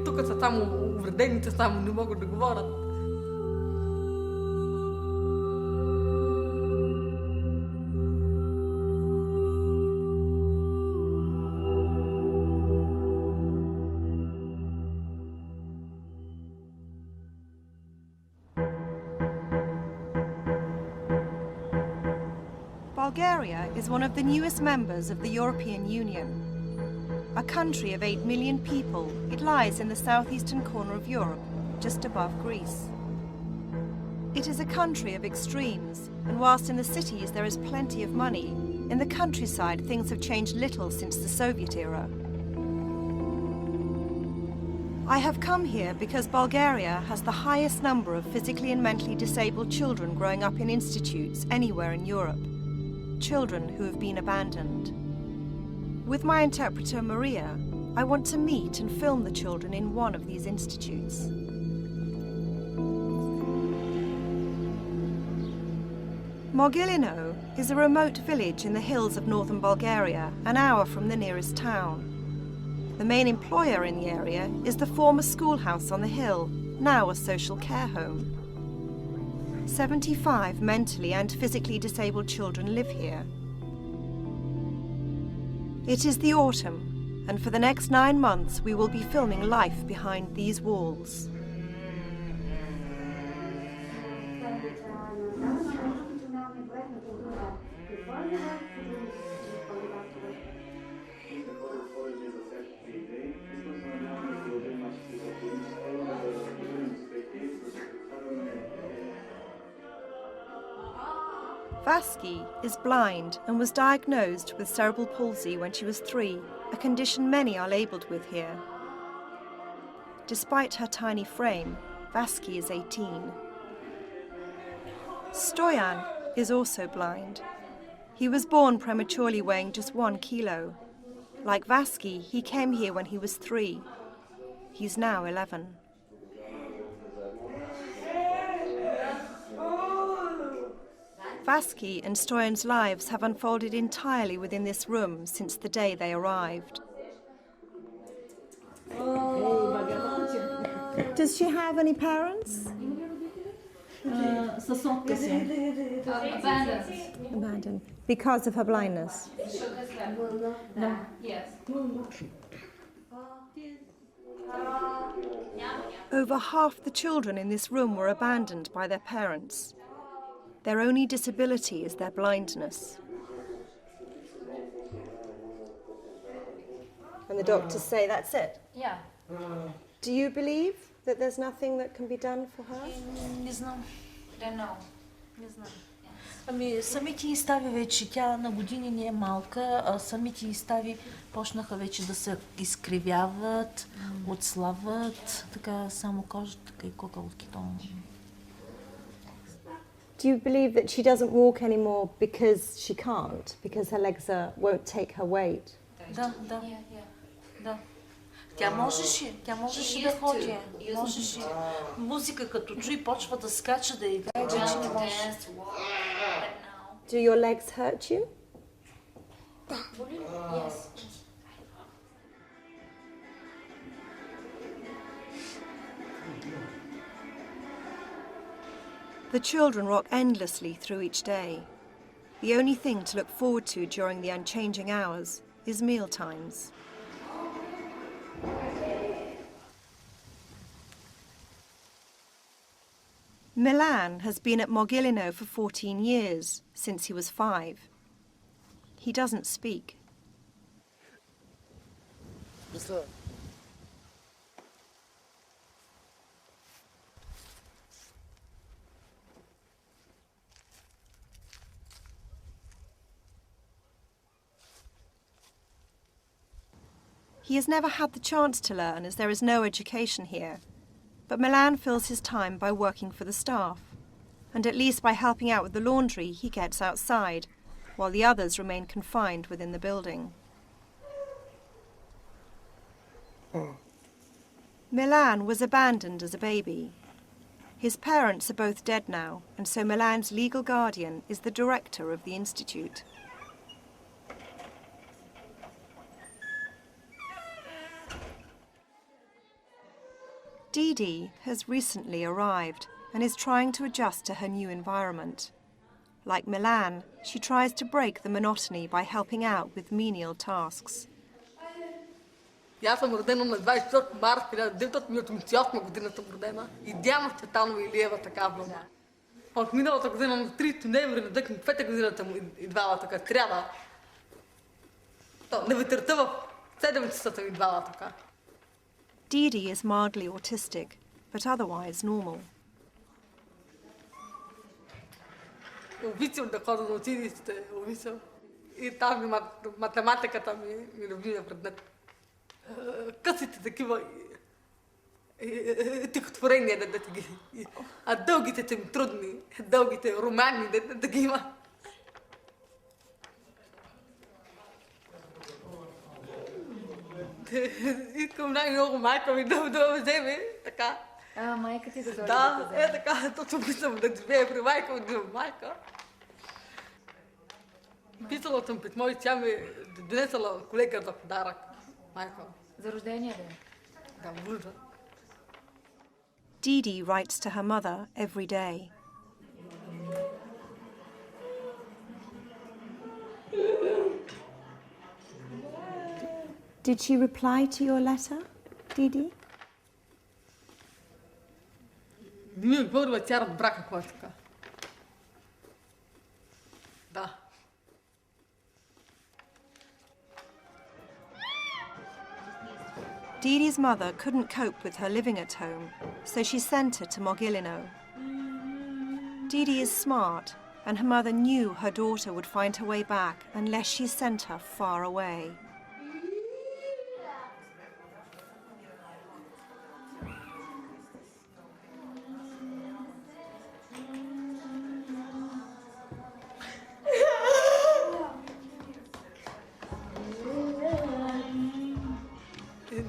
Тук са само увредените, само не могат да говорят. Bulgaria is one of the newest members of the European Union. A country of 8 million people, it lies in the southeastern corner of Europe, just above Greece. It is a country of extremes, and whilst in the cities there is plenty of money, in the countryside things have changed little since the Soviet era. I have come here because Bulgaria has the highest number of physically and mentally disabled children growing up in institutes anywhere in Europe. Children who have been abandoned. With my interpreter Maria, I want to meet and film the children in one of these institutes. Mogilino is a remote village in the hills of northern Bulgaria, an hour from the nearest town. The main employer in the area is the former schoolhouse on the hill, now a social care home. 75 mentally and physically disabled children live here. It is the autumn, and for the next 9 months we will be filming life behind these walls. Vaski is blind and was diagnosed with cerebral palsy when she was 3, a condition many are labelled with here. Despite her tiny frame, Vaski is 18. Stoyan is also blind. He was born prematurely weighing just 1 kilo. Like Vaski, he came here when he was 3. He's now 11. Vaski and Stoyan's lives have unfolded entirely within this room since the day they arrived. Does she have any parents? Abandoned. Because of her blindness? No. Yes. Over half the children in this room were abandoned by their parents. Their only disability is their blindness. And the doctors say that's it? Yeah. Do you believe that there's nothing that can be done for her? Не знам. Don't know. Не знам. Ами, самите й стави вече, тя на години не е малка, а самите й стави почнаха вече да се изкривяват, отслабват, така само кожата, така и куколки долу. Do you believe that she doesn't walk anymore because she can't, because her legs won't take her weight? Да. Тя можеше да ходи, можеше. Музика като чуи, почва да скача, да играе, вече не може. Do your legs hurt you? Yes. The children rock endlessly through each day. The only thing to look forward to during the unchanging hours is meal times. Milan has been at Mogilino for 14 years, since he was 5. He doesn't speak. He has never had the chance to learn as there is no education here, but Milan fills his time by working for the staff, and at least by helping out with the laundry he gets outside, while the others remain confined within the building. Milan was abandoned as a baby. His parents are both dead now, and so Milan's legal guardian is the director of the institute. Didi has recently arrived and is trying to adjust to her new environment. Like Milan, she tries to break the monotony by helping out with menial tasks. Аз съм родена на 24 марта 1988 година съм родена и Диана Цветанова Илиева така бъде. От миналата година на 3 ноември на 2005 годината му идвала така трябва. На ветерта в 7 часа съм идвала така. Didi is mildly autistic, but otherwise normal. Обичам да ходя на училище, обичам. И там математиката ми любимия предмет. Късите такива стихотворения да ги. А дългите са ми трудни, дългите романи да ги има. Искам най-много майка ми да вземе, така. Майка ти да дойде. Да, така, точно мислям да живея при майка ми, да майка. Писала съм писмо и тя ми донесла колега за подарък. Майка. За рождения ден. Да, може. Didi writes to her mother every day. Did she reply to your letter, Didi? Не ми отговорила, тя разбра какво е така. Да. Didi's mother couldn't cope with her living at home, so she sent her to Mogilino. Didi is smart, and her mother knew her daughter would find her way back unless she sent her far away.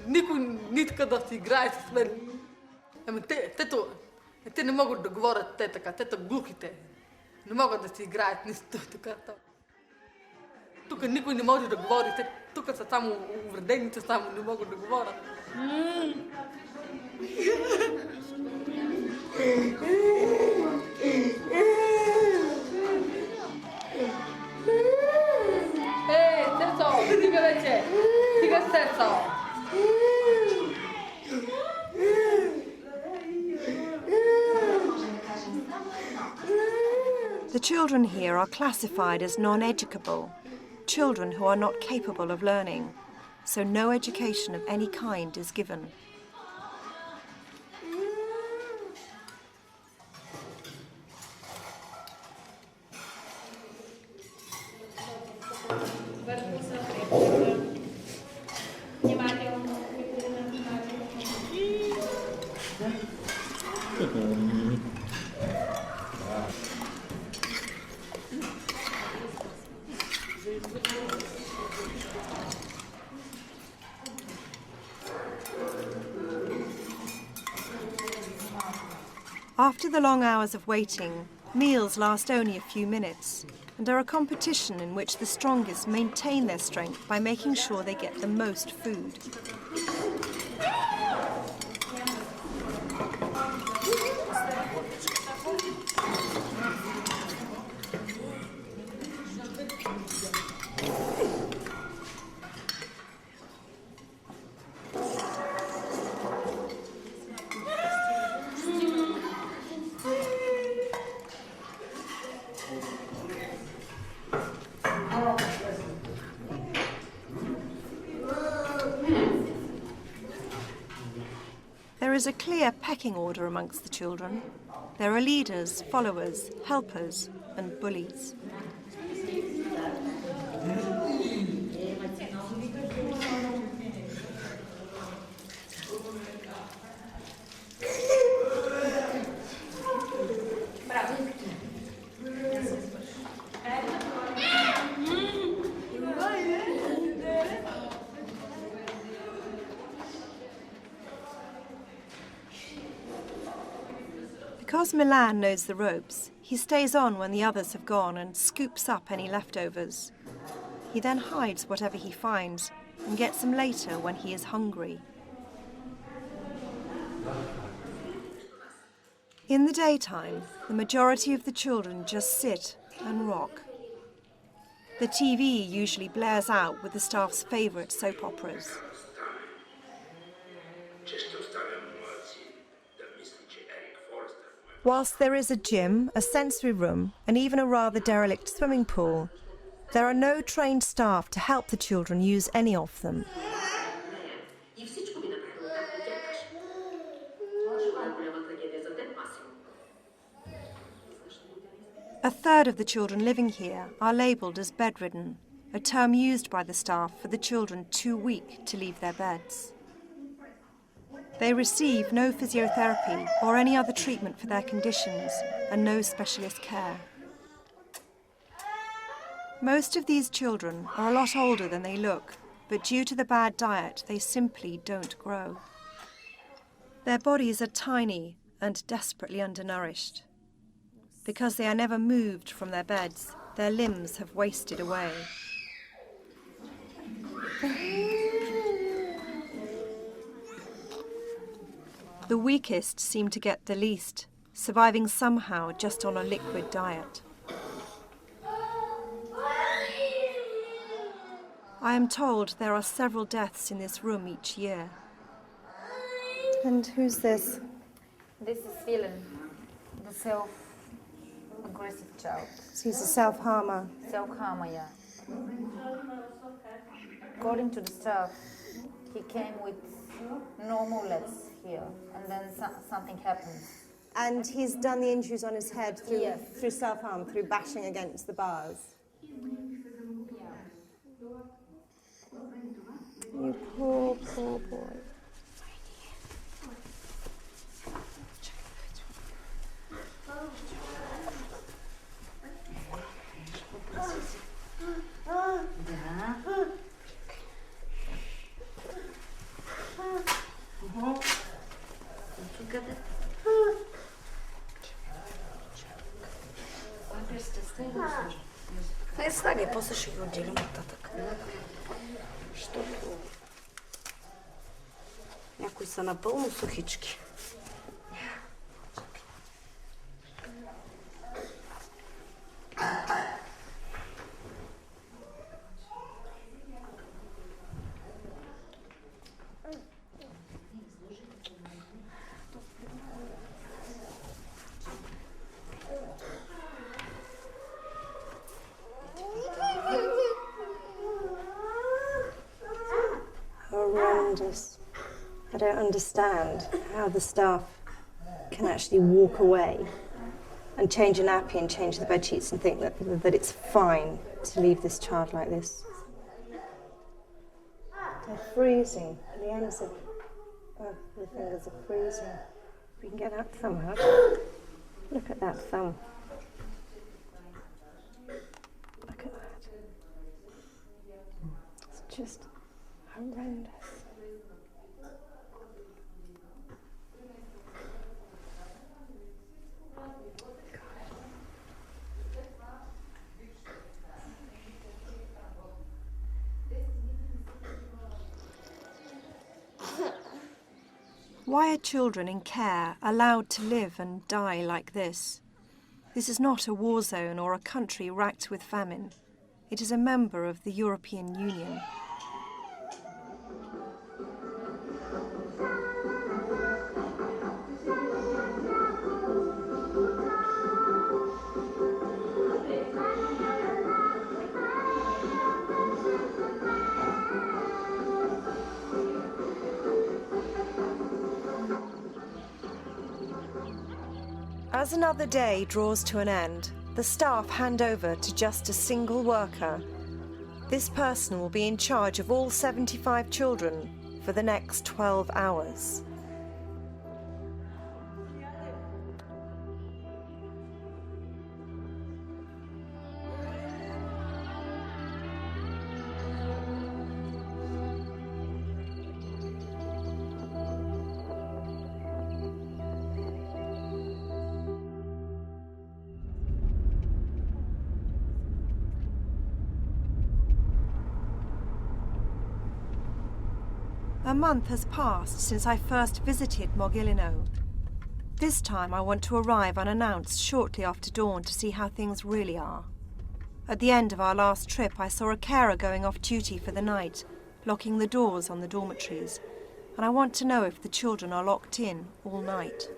Никой не иска да си играе с мен. Ами те не могат да говорят те така, те са глухите. Не могат да си играят нищо така. Тук никой не може да говори, тук са само увредените, само не могат да говорят. Цецо, стига вече! Стига с Цецо! The children here are classified as non-educable, children who are not capable of learning, so no education of any kind is given. After the long hours of waiting, meals last only a few minutes and are a competition in which the strongest maintain their strength by making sure they get the most food. There is a clear pecking order amongst the children. There are leaders, followers, helpers, and bullies. Because Milan knows the ropes, he stays on when the others have gone and scoops up any leftovers. He then hides whatever he finds and gets them later when he is hungry. In the daytime, the majority of the children just sit and rock. The TV usually blares out with the staff's favourite soap operas. Whilst there is a gym, a sensory room, and even a rather derelict swimming pool, there are no trained staff to help the children use any of them. A third of the children living here are labelled as bedridden, a term used by the staff for the children too weak to leave their beds. They receive no physiotherapy or any other treatment for their conditions and no specialist care. Most of these children are a lot older than they look, but due to the bad diet, they simply don't grow. Their bodies are tiny and desperately undernourished. Because they are never moved from their beds, their limbs have wasted away. The weakest seem to get the least, surviving somehow just on a liquid diet. I am told there are several deaths in this room each year. And who's this? This is Villain, the self-aggressive child. So he's a self-harmer. Self-harmer, yeah. According to the staff, he came with normal legs here, and then something happened. And he's done the injuries on his head through, Yes. through self-harm, through bashing against the bars. You poor, poor boy. Не слагай, после ще ги отделим нататък. Защото някои са напълно сухички. Horrendous. I don't understand how the staff can actually walk away and change a nappy and change the bed sheets and think that it's fine to leave this child like this. They're freezing. The ends of the fingers are freezing. If we can get that thumb out. Look at that thumb. Look at that. It's just horrendous. Why are children in care allowed to live and die like this? This is not a war zone or a country racked with famine. It is a member of the European Union. As another day draws to an end, the staff hand over to just a single worker. This person will be in charge of all 75 children for the next 12 hours. A month has passed since I first visited Mogilino. This time I want to arrive unannounced shortly after dawn to see how things really are. At the end of our last trip, I saw a carer going off duty for the night, locking the doors on the dormitories, and I want to know if the children are locked in all night.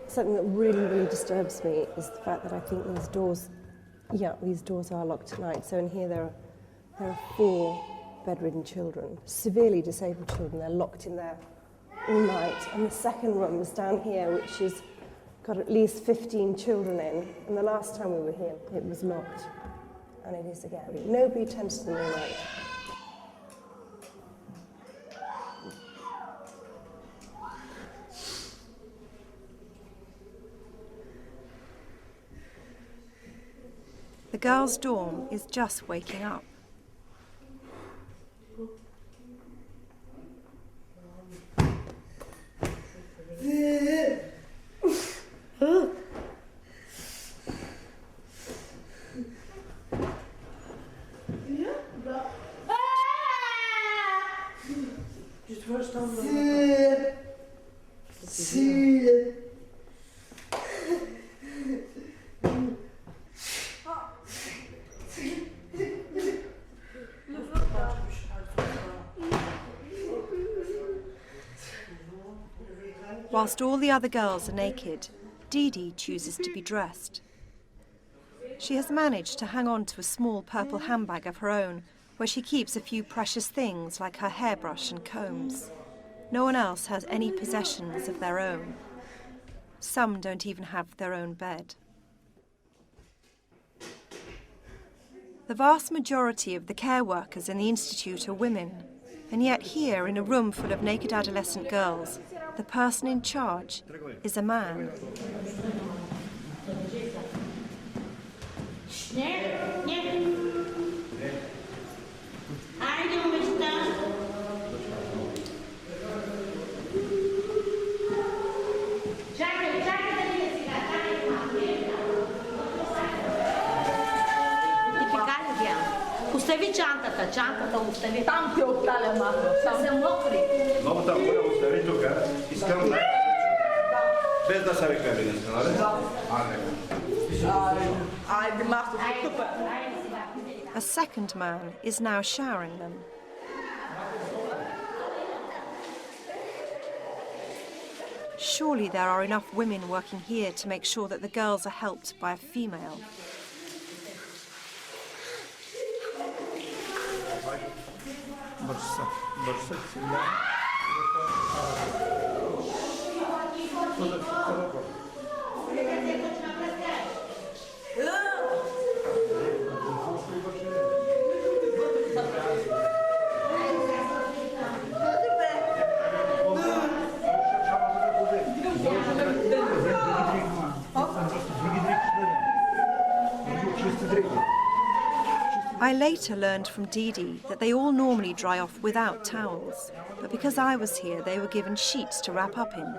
Something that really disturbs me is the fact that I think these doors are locked at night. So in here there are 4 bedridden children, severely disabled children. They're locked in there all night. And the second room is down here, which has got at least 15 children in. And the last time we were here, it was locked. And it is again. Nobody attends to them all night. The girls' dorm is just waking up. Whilst all the other girls are naked, Didi chooses to be dressed. She has managed to hang on to a small purple handbag of her own, where she keeps a few precious things like her hairbrush and combs. No one else has any possessions of their own. Some don't even have their own bed. The vast majority of the care workers in the institute are women, and yet here, in a room full of naked adolescent girls, the person in charge is a man. Остави чантата остави. Там ти оставя, мама. Са мокри. Много там моля остави тук. Искам без да се река днес, нали? Айде, махто, тук. A second man is now showering them. Surely there are enough women working here to make sure that the girls are helped by a female. I later learned from Didi that they all normally dry off without towels, but because I was here, they were given sheets to wrap up in.